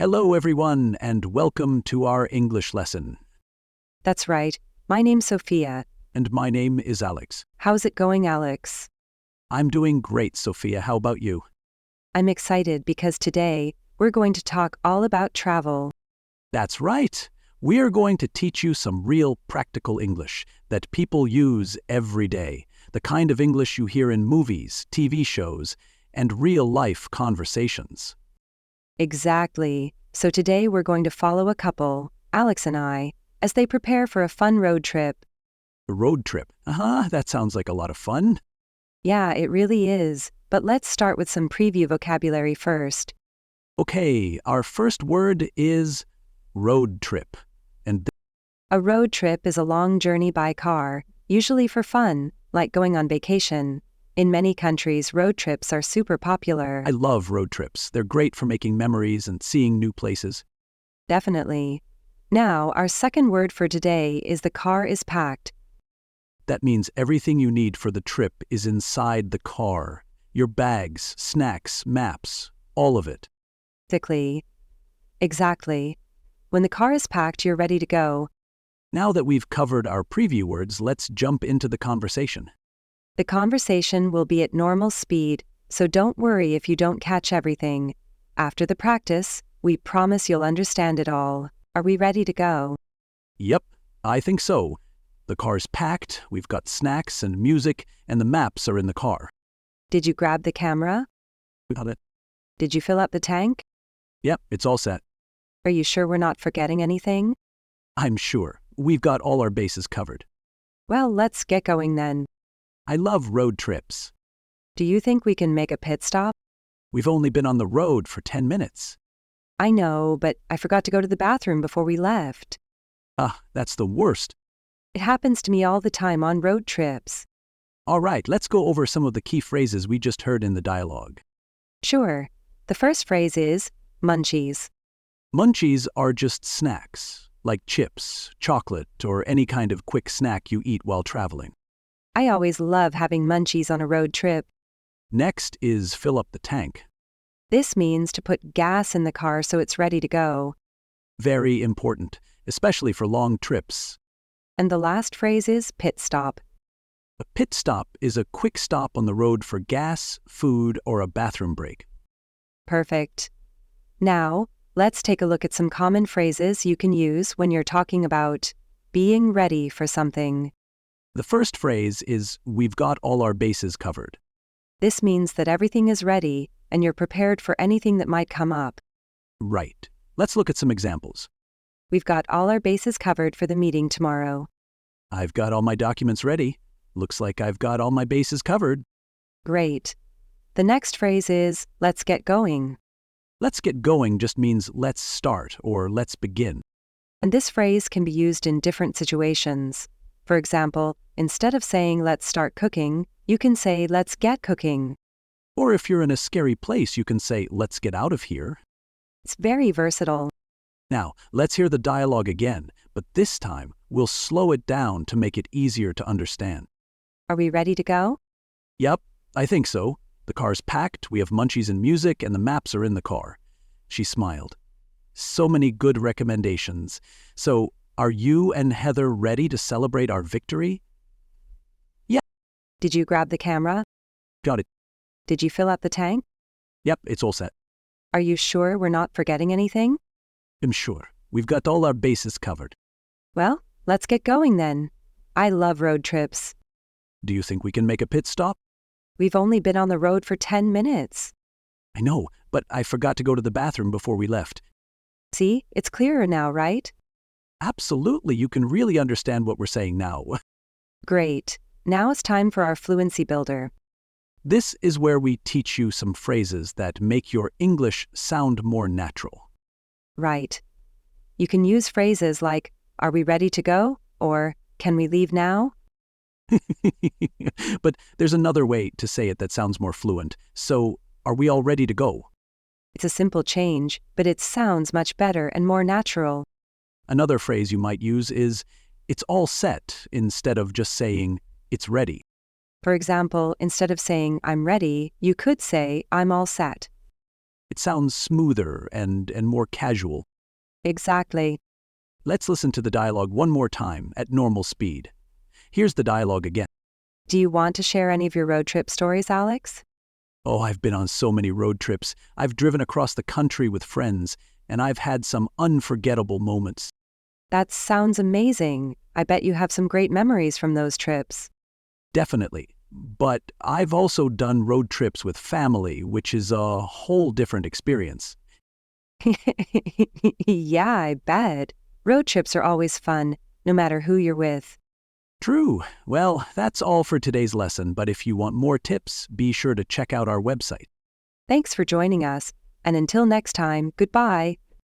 Hello, everyone, and welcome to our English lesson. That's right. My name's Sophia. And my name is Alex. How's it going, Alex? I'm doing great, Sophia. How about you? I'm excited because today we're going to talk all about travel. That's right. We are going to teach you some real practical English that people use every day, the kind of English you hear in movies, TV shows, and real-life conversations. Exactly. So today we're going to follow a couple, Alex and I, as they prepare for a fun road trip. A road trip. That sounds like a lot of fun. Yeah, it really is. But let's start with some preview vocabulary first. Okay, our first word is road trip. And A road trip is a long journey by car, usually for fun, like going on vacation. In many countries, road trips are super popular. I love road trips. They're great for making memories and seeing new places. Definitely. Now, our second word for today is the car is packed. That means everything you need for the trip is inside the car. Your bags, snacks, maps, all of it. Exactly. When the car is packed, you're ready to go. Now that we've covered our preview words, let's jump into the conversation. The conversation will be at normal speed, so don't worry if you don't catch everything. After the practice, we promise you'll understand it all. Are we ready to go? Yep, I think so. The car's packed, we've got snacks and music, and the maps are in the car. Did you grab the camera? Got it? Did you fill up the tank? Yep, it's all set. Are you sure we're not forgetting anything? I'm sure. We've got all our bases covered. Well, let's get going then. I love road trips. Do you think we can make a pit stop? We've only been on the road for 10 minutes. I know, but I forgot to go to the bathroom before we left. That's the worst. It happens to me all the time on road trips. All right, let's go over some of the key phrases we just heard in the dialogue. Sure. The first phrase is munchies. Munchies are just snacks, like chips, chocolate, or any kind of quick snack you eat while traveling. I always love having munchies on a road trip. Next is fill up the tank. This means to put gas in the car so it's ready to go. Very important, especially for long trips. And the last phrase is pit stop. A pit stop is a quick stop on the road for gas, food, or a bathroom break. Perfect. Now, let's take a look at some common phrases you can use when you're talking about being ready for something. The first phrase is, we've got all our bases covered. This means that everything is ready and you're prepared for anything that might come up. Right. Let's look at some examples. We've got all our bases covered for the meeting tomorrow. I've got all my documents ready. Looks like I've got all my bases covered. Great. The next phrase is, let's get going. Let's get going just means let's start or let's begin. And this phrase can be used in different situations. For example, instead of saying let's start cooking, you can say let's get cooking. Or if you're in a scary place, you can say let's get out of here. It's very versatile. Now, let's hear the dialogue again, but this time we'll slow it down to make it easier to understand. Are we ready to go? Yep, I think so. The car's packed, we have munchies and music, and the maps are in the car. She smiled. So many good recommendations. So, are you and Heather ready to celebrate our victory? Yeah. Did you grab the camera? Got it. Did you fill up the tank? Yep, it's all set. Are you sure we're not forgetting anything? I'm sure. We've got all our bases covered. Well, let's get going then. I love road trips. Do you think we can make a pit stop? We've only been on the road for 10 minutes. I know, but I forgot to go to the bathroom before we left. See, it's clearer now, right? Absolutely, you can really understand what we're saying now. Great. Now it's time for our Fluency Builder. This is where we teach you some phrases that make your English sound more natural. Right. You can use phrases like, are we ready to go? Or, can we leave now? But there's another way to say it that sounds more fluent. So, are we all ready to go? It's a simple change, but it sounds much better and more natural. Another phrase you might use is, it's all set, instead of just saying, it's ready. For example, instead of saying, I'm ready, you could say, I'm all set. It sounds smoother and more casual. Exactly. Let's listen to the dialogue one more time at normal speed. Here's the dialogue again. Do you want to share any of your road trip stories, Alex? Oh, I've been on so many road trips. I've driven across the country with friends, and I've had some unforgettable moments. That sounds amazing. I bet you have some great memories from those trips. Definitely. But I've also done road trips with family, which is a whole different experience. Yeah, I bet. Road trips are always fun, no matter who you're with. True. Well, that's all for today's lesson, but if you want more tips, be sure to check out our website. Thanks for joining us, and until next time, goodbye.